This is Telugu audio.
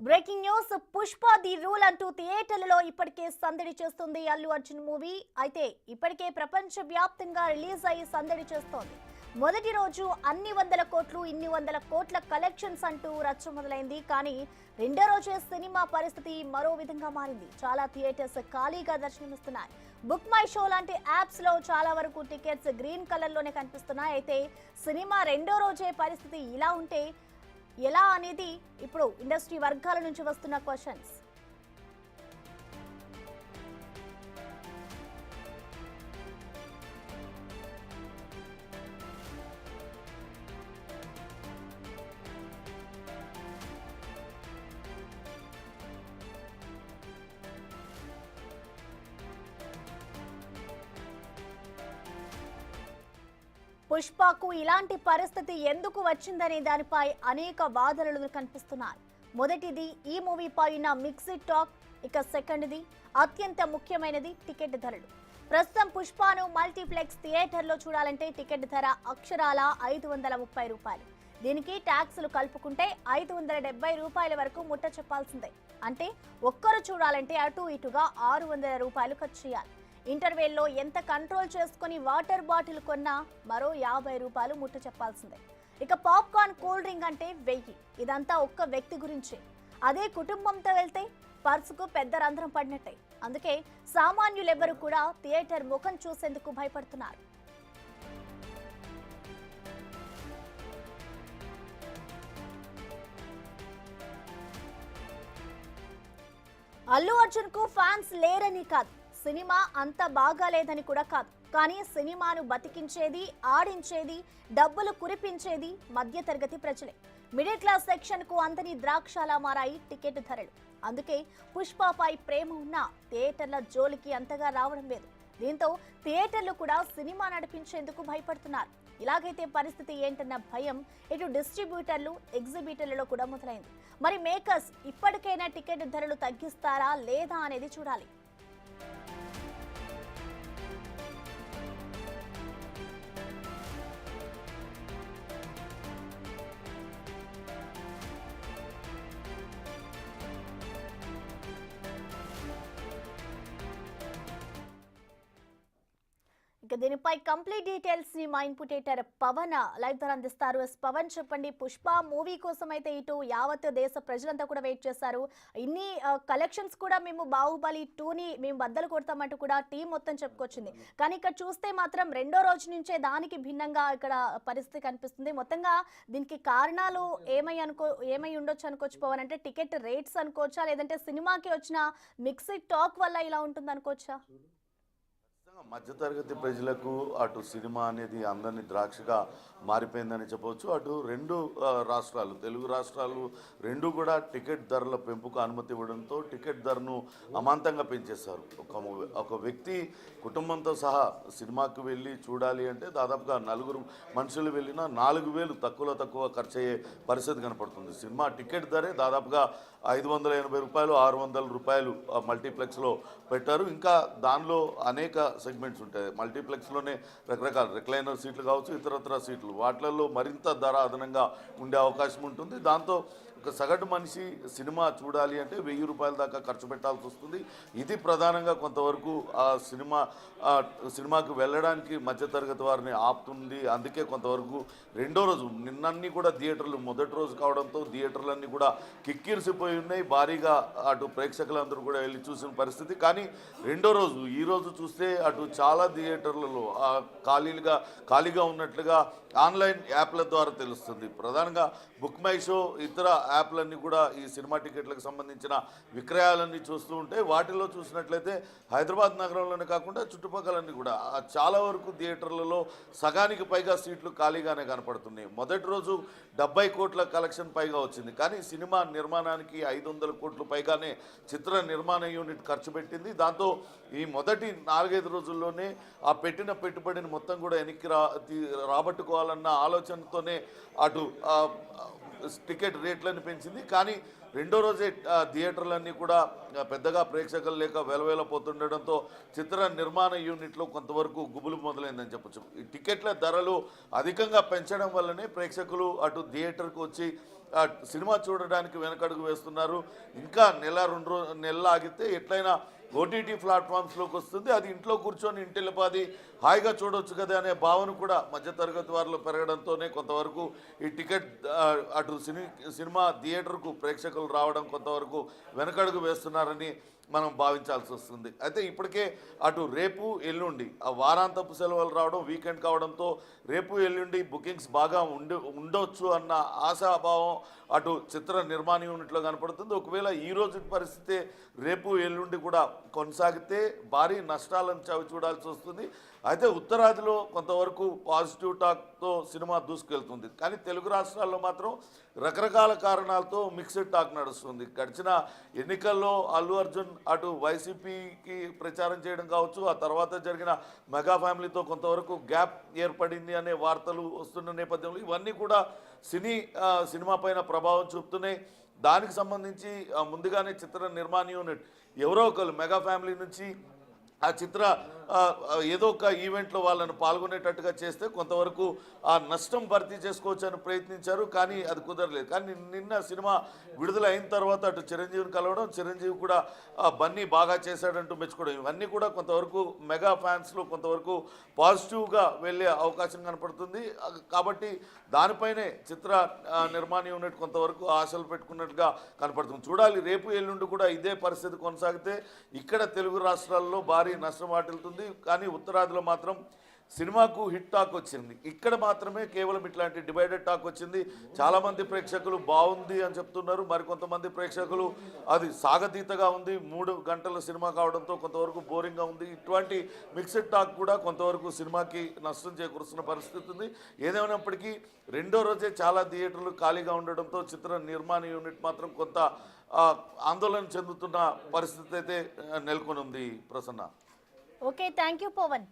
Breaking news Pushpa the rule అంటూ థియేటర్లలో ఇప్పటికే సందడి చేస్తుంది అల్లు అర్జున్ మూవీ. అయితే ఇప్పటికే ప్రపంచ వ్యాప్తంగా రిలీజ్ అయ్యి సందడి చేస్తోంది. మొదటి రోజు అన్ని వందల కోట్లు ఇన్ని వందల కోట్ల కలెక్షన్స్ అంటూ రచ్చ మొదలైంది. కానీ రెండో రోజే సినిమా పరిస్థితి మరో విధంగా మారింది. చాలా థియేటర్స్ ఖాళీగా దర్శనమిస్తున్నాయి. బుక్ మై షో లాంటి యాప్స్ లో చాలా వరకు టికెట్స్ గ్రీన్ కలర్ లోనే కనిపిస్తున్నాయి. అయితే సినిమా రెండో రోజే పరిస్థితి ఇలా ఉంటే ఎలా అనేది ఇప్పుడు ఇండస్ట్రీ వర్గాల నుంచి వస్తున్న క్వశ్చన్స్. పుష్పకు ఇలాంటి పరిస్థితి ఎందుకు వచ్చిందనే దానిపై అనేక వాదనలు కనిపిస్తున్నాయి. మొదటిది ఈ మూవీపై ఉన్న మిక్స్డ్ టాక్. ఇక సెకండ్ది అత్యంత ముఖ్యమైనది టికెట్ ధరలు. ప్రస్తుతం పుష్పను మల్టీప్లెక్స్ థియేటర్లో చూడాలంటే టికెట్ ధర అక్షరాల 530 రూపాయలు. దీనికి ట్యాక్సులు కలుపుకుంటే 570 రూపాయల వరకు ముట్ట చెప్పాల్సిందే. అంటే ఒక్కరు చూడాలంటే అటు ఇటుగా 600 రూపాయలు ఖర్చు చేయాలి. ఇంటర్వెల్లో ఎంత కంట్రోల్ చేసుకుని వాటర్ బాటిల్ కొన్నా మరో 50 రూపాయలు ముట్ట చెప్పాల్సిందే. ఇక పాప్కార్న్, కూల్ డ్రింక్ అంటే 1000. ఇదంతా ఒక్క వ్యక్తి గురించే. అదే కుటుంబంతో వెళ్తే పర్సుకు పెద్ద రంధ్రం పడినట్టే. అందుకే సామాన్యులెవ్వరూ కూడా థియేటర్ ముఖం చూసేందుకు భయపడుతున్నారు. అల్లు అర్జున్ కు ఫ్యాన్స్ లేరని కాదు, సినిమా అంత బాగాలేదని కూడా కాదు. కానీ సినిమాను బతికించేది, ఆడించేది, డబ్బులు కురిపించేది మధ్యతరగతి ప్రజలే. మిడిల్ క్లాస్ సెక్షన్ కు అంతని ద్రాక్షలా మారాయి టికెట్ ధరలు. అందుకే పుష్పపై ప్రేమ ఉన్న థియేటర్ల జోలికి అంతగా రావడం లేదు. దీంతో థియేటర్లు కూడా సినిమా నడిపించేందుకు భయపడుతున్నారు. ఇలాగైతే పరిస్థితి ఏంటన్న భయం ఇటు డిస్ట్రిబ్యూటర్లు, ఎగ్జిబిటర్లలో కూడా మొదలైంది. మరి మేకర్స్ ఇప్పటికైనా టికెట్ ధరలు తగ్గిస్తారా లేదా అనేది చూడాలి. ఇక దీనిపై కంప్లీట్ డీటెయిల్స్ ని మా ఇన్పుటేటర్ పవన్ లైవ్ ద్వారా అందిస్తారు. పవన్, చెప్పండి, పుష్ప మూవీ కోసం అయితే ఇటు యావత్ దేశ ప్రజలంతా కూడా వెయిట్ చేశారు. ఇన్ని కలెక్షన్స్ కూడా మేము బాహుబలి 2ని మేము బద్దలు కొడతామంటూ కూడా టీం మొత్తం చెప్పుకొచ్చింది. కానీ ఇక్కడ చూస్తే మాత్రం రెండో రోజు నుంచే దానికి భిన్నంగా ఇక్కడ పరిస్థితి కనిపిస్తుంది. మొత్తంగా దీనికి కారణాలు ఏమై ఉండొచ్చు అనుకోవచ్చు పవన్? అంటే టికెట్ రేట్స్ అనుకోవచ్చా, లేదంటే సినిమాకి వచ్చిన మిక్స్డ్ టాక్ వల్ల ఇలా ఉంటుంది అనుకోవచ్చా? మధ్యతరగతి ప్రజలకు అటు సినిమా అనేది అందరినీ ద్రాక్షగా మారిపోయిందని చెప్పవచ్చు. అటు రెండు రాష్ట్రాలు, తెలుగు రాష్ట్రాలు రెండు కూడా టికెట్ ధరల పెంపుకు అనుమతి ఇవ్వడంతో టికెట్ ధరను అమాంతంగా పెంచేశారు. ఒక వ్యక్తి కుటుంబంతో సహా సినిమాకు వెళ్ళి చూడాలి అంటే దాదాపుగా 4 మనుషులు వెళ్ళినా 4000 తక్కువ ఖర్చు అయ్యే పరిస్థితి కనపడుతుంది. సినిమా టికెట్ ధరే దాదాపుగా 580 రూపాయలు, 600 రూపాయలు మల్టీప్లెక్స్లో పెట్టారు. ఇంకా దానిలో అనేక సెగ్మెంట్స్ ఉంటాయి. మల్టీప్లెక్స్లోనే రకరకాల రిక్లైనర్ సీట్లు కావచ్చు, ఇతరత్ర సీట్లు, వాటిలలో మరింత ధర అదనంగా ఉండే అవకాశం ఉంటుంది. దాంతో ఒక సగటు మనిషి సినిమా చూడాలి అంటే 1000 రూపాయల దాకా ఖర్చు పెట్టాల్సి వస్తుంది. ఇది ప్రధానంగా కొంతవరకు ఆ సినిమాకు వెళ్ళడానికి మధ్యతరగతి వారిని ఆపుతుంది. అందుకే కొంతవరకు రెండో రోజు నిన్నన్నీ కూడా థియేటర్లు మొదటి రోజు కావడంతో థియేటర్లన్నీ కూడా కిక్కిరిసిపోయి ఉన్నాయి. భారీగా అటు ప్రేక్షకులందరూ కూడా వెళ్ళి చూసిన పరిస్థితి. కానీ రెండో రోజు, ఈ రోజు చూస్తే అటు చాలా థియేటర్లలో ఖాళీగా ఉన్నట్లుగా ఆన్లైన్ యాప్ల ద్వారా తెలుస్తుంది. ప్రధానంగా బుక్ మై షో, ఇతర యాప్లన్నీ కూడా ఈ సినిమా టికెట్లకు సంబంధించిన విక్రయాలన్నీ చూస్తూ ఉంటే వాటిలో చూసినట్లయితే హైదరాబాద్ నగరంలోనే కాకుండా చుట్టుపక్కలన్నీ కూడా చాలా వరకు థియేటర్లలో సగానికి పైగా సీట్లు ఖాళీగానే కనపడుతున్నాయి. మొదటి రోజు 70 కోట్ల కలెక్షన్ పైగా వచ్చింది. కానీ సినిమా నిర్మాణానికి 500 కోట్లు పైగానే చిత్ర నిర్మాణ యూనిట్ ఖర్చు పెట్టింది. దాంతో ఈ మొదటి 4-5 రోజుల్లోనే ఆ పెట్టిన పెట్టుబడిని మొత్తం కూడా వెనక్కి రాబట్టుకోవాలన్న ఆలోచనతోనే అటు టికెట్ రేట్లను పెంచింది. కానీ రెండో రోజే థియేటర్లన్నీ కూడా పెద్దగా ప్రేక్షకులు లేక వెలవేలపోతుండడంతో చిత్ర నిర్మాణ యూనిట్లో కొంతవరకు గుబులు మొదలైందని చెప్పొచ్చు. ఈ టికెట్ల ధరలు అధికంగా పెంచడం వల్లనే ప్రేక్షకులు అటు థియేటర్కు వచ్చి సినిమా చూడడానికి వెనకడుగు వేస్తున్నారు. ఇంకా నెల నెలలు ఆగితే ఎట్లయినా ఓటీటీ ప్లాట్ఫామ్స్లోకి వస్తుంది. అది ఇంట్లో కూర్చొని ఇంటిల్లిపాది హాయిగా చూడవచ్చు కదా అనే భావన కూడా మధ్యతరగతి వారిలో పెరగడంతోనే కొంతవరకు ఈ టికెట్ అటు సినిమా థియేటర్కు ప్రేక్షకులు రావడం కొంతవరకు వెనకడుగు వేస్తున్నారని మనం భావించాల్సి వస్తుంది. అయితే ఇప్పటికే అటు రేపు ఎల్లుండి ఆ వారాంతపు సెలవులు రావడం, వీకెండ్ కావడంతో రేపు ఎల్లుండి బుకింగ్స్ బాగా ఉండొచ్చు అన్న ఆశాభావం అటు చిత్ర నిర్మాణ యూనిట్లో కనపడుతుంది. ఒకవేళ ఈ రోజు పరిస్థితి రేపు ఎల్లుండి కూడా కొనసాగితే భారీ నష్టాలను చవి చూడాల్సి వస్తుంది. అయితే ఉత్తరాదిలో కొంతవరకు పాజిటివ్ టాక్తో సినిమా దూసుకెళ్తుంది. కానీ తెలుగు రాష్ట్రాల్లో మాత్రం రకరకాల కారణాలతో మిక్స్డ్ టాక్ నడుస్తుంది. గడిచిన ఎన్నికల్లో అల్లు అర్జున్ అటు వైసీపీకి ప్రచారం చేయడం కావచ్చు, ఆ తర్వాత జరిగిన మెగా ఫ్యామిలీతో కొంతవరకు గ్యాప్ ఏర్పడింది అనే వార్తలు వస్తున్న నేపథ్యంలో ఇవన్నీ కూడా సినిమా పైన ప్రభావం చూపుతున్నాయి. దానికి సంబంధించి ముందుగానే చిత్ర నిర్మాణ యూనిట్ ఎవరో ఒకరు మెగా ఫ్యామిలీ నుంచి ఆ చిత్ర ఏదో ఒక ఈవెంట్లో వాళ్ళని పాల్గొనేటట్టుగా చేస్తే కొంతవరకు ఆ నష్టం భర్తీ చేసుకోవచ్చు అని ప్రయత్నించారు. కానీ అది కుదరలేదు. కానీ నిన్న సినిమా విడుదల అయిన తర్వాత అటు చిరంజీవిని కలవడం, చిరంజీవి కూడా బన్నీ బాగా చేశాడంటూ మెచ్చుకోవడం, ఇవన్నీ కూడా కొంతవరకు మెగా ఫ్యాన్స్లో కొంతవరకు పాజిటివ్గా వెళ్ళే అవకాశం కనపడుతుంది. కాబట్టి దానిపైనే చిత్ర నిర్మాణ యూనిట్ కొంతవరకు ఆశలు పెట్టుకున్నట్టుగా కనపడుతుంది. చూడాలి, రేపు ఎల్లుండి కూడా ఇదే పరిస్థితి కొనసాగితే ఇక్కడ తెలుగు రాష్ట్రాల్లో భారీ నష్టం వాటిల్తుంది. కానీ ఉత్తరాదిలో మాత్రం సినిమాకు హిట్ టాక్ వచ్చింది. ఇక్కడ మాత్రమే కేవలం ఇట్లాంటి డివైడెడ్ టాక్ వచ్చింది. చాలామంది ప్రేక్షకులు బాగుంది అని చెప్తున్నారు, మరికొంతమంది ప్రేక్షకులు అది సాగతీతగా ఉంది, 3 గంటల సినిమా కావడంతో కొంతవరకు బోరింగ్గా ఉంది. ఇటువంటి మిక్స్డ్ టాక్ కూడా కొంతవరకు సినిమాకి నష్టం చేకూరుస్తున్న పరిస్థితి ఉంది. ఏదేమైనప్పటికీ రెండో రోజే చాలా థియేటర్లు ఖాళీగా ఉండడంతో చిత్ర నిర్మాణ యూనిట్ మాత్రం కొంత ఆందోళన చెందుతున్న పరిస్థితి అయితే నెలకొని ఉంది. Prasanna. Okay, thank you Pawan.